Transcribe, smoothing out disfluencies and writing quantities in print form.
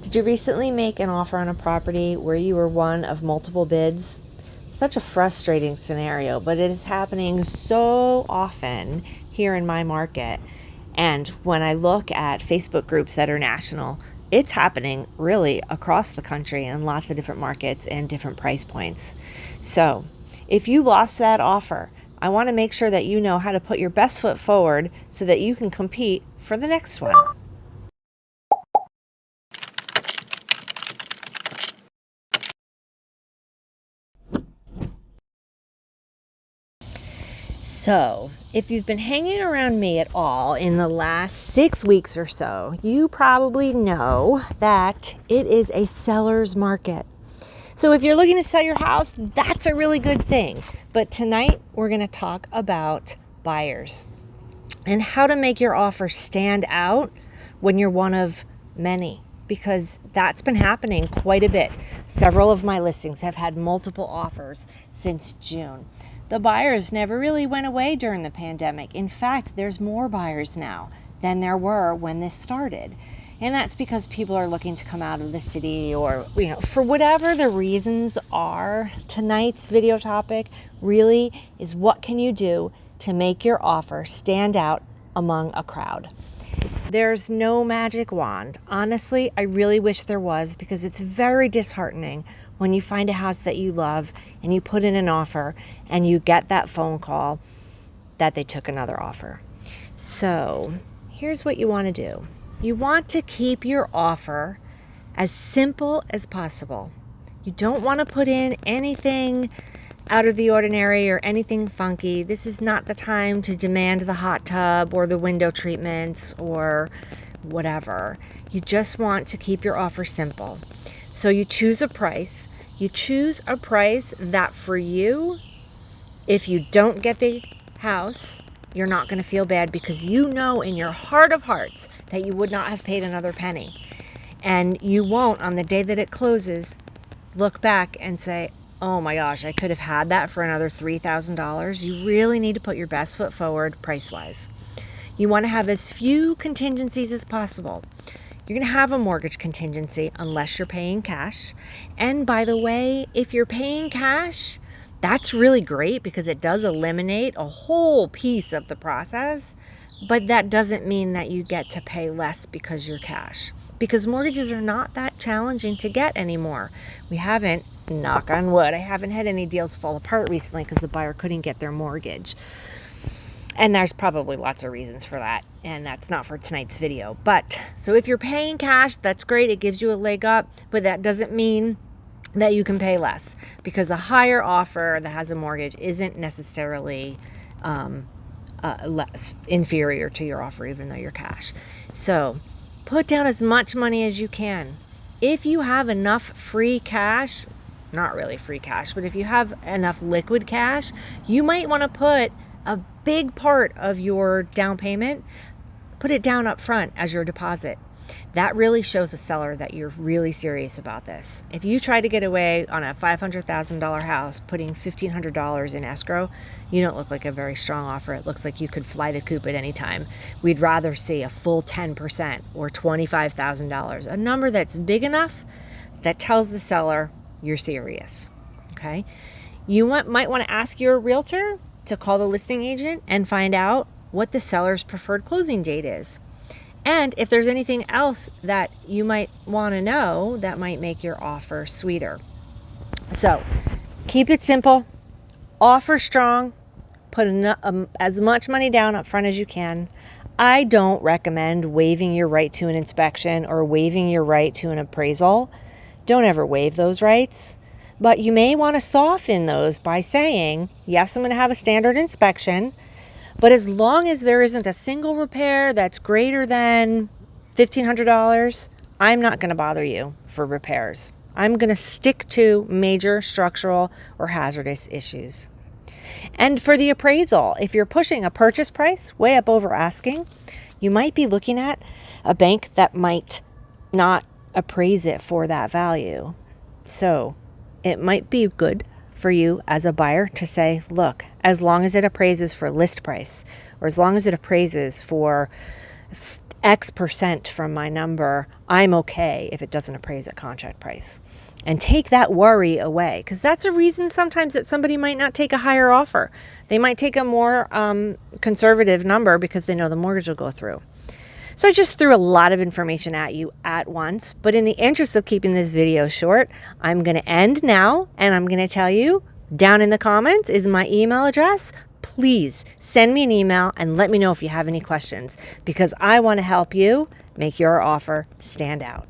Did you recently make an offer on a property where you were one of multiple bids? Such a frustrating scenario, but it is happening so often here in my market. And when I look at Facebook groups that are national, it's happening really across the country in lots of different markets and different price points. So if you lost that offer, I want to make sure that you know how to put your best foot forward so that you can compete for the next one. So, if you've been hanging around me at all in the last 6 weeks or so, you probably know that it is a seller's market. So if you're looking to sell your house, that's a really good thing. But tonight, we're going to talk about buyers and how to make your offer stand out when you're one of many, because that's been happening quite a bit. Several of my listings have had multiple offers since June. The buyers never really went away during the pandemic. In fact, there's more buyers now than there were when this started. And that's because people are looking to come out of the city or, for whatever the reasons are. Tonight's video topic really is what can you do to make your offer stand out among a crowd. There's no magic wand. Honestly, I really wish there was, because it's very disheartening when you find a house that you love and you put in an offer and you get that phone call that they took another offer. So here's what you want to do. You want to keep your offer as simple as possible. You don't want to put in anything out of the ordinary or anything funky. This is not the time to demand the hot tub or the window treatments or whatever. You just want to keep your offer simple. So you choose a price. You choose a price that for you, if you don't get the house, you're not going to feel bad, because you know in your heart of hearts that you would not have paid another penny. And you won't, on the day that it closes, look back and say, oh my gosh, I could have had that for another $3,000. You really need to put your best foot forward price-wise. You want to have as few contingencies as possible. You're going to have a mortgage contingency unless you're paying cash. And by the way, if you're paying cash, that's really great because it does eliminate a whole piece of the process. But that doesn't mean that you get to pay less because you're cash. Because mortgages are not that challenging to get anymore. We haven't, knock on wood, I haven't had any deals fall apart recently because the buyer couldn't get their mortgage. And there's probably lots of reasons for that, and that's not for tonight's video. But so if you're paying cash, that's great. It gives you a leg up, but that doesn't mean that you can pay less, because a higher offer that has a mortgage isn't necessarily less inferior to your offer, even though you're cash. So put down as much money as you can. If you have enough free cash, not really free cash, but if you have enough liquid cash, you might want to put a big part of your down payment, put it down up front as your deposit. That really shows a seller that you're really serious about this. If you try to get away on a $500,000 house putting $1,500 in escrow, you don't look like a very strong offer. It looks like you could fly the coop at any time. We'd rather see a full 10% or $25,000, a number that's big enough that tells the seller you're serious. Okay? You might want to ask your realtor to call the listing agent and find out what the seller's preferred closing date is. And if there's anything else that you might want to know that might make your offer sweeter. So keep it simple, offer strong, put as much money down up front as you can. I don't recommend waiving your right to an inspection or waiving your right to an appraisal. Don't ever waive those rights. But you may want to soften those by saying, yes, I'm going to have a standard inspection, but as long as there isn't a single repair that's greater than $1,500, I'm not going to bother you for repairs. I'm going to stick to major structural or hazardous issues. And for the appraisal, if you're pushing a purchase price way up over asking, you might be looking at a bank that might not appraise it for that value. So it might be good for you as a buyer to say, look, as long as it appraises for list price, or as long as it appraises for X% from my number, I'm okay if it doesn't appraise at contract price. And take that worry away, because that's a reason sometimes that somebody might not take a higher offer. They might take a more conservative number because they know the mortgage will go through. So I just threw a lot of information at you at once, but in the interest of keeping this video short, I'm going to end now, and I'm going to tell you down in the comments is my email address. Please send me an email and let me know if you have any questions, because I want to help you make your offer stand out.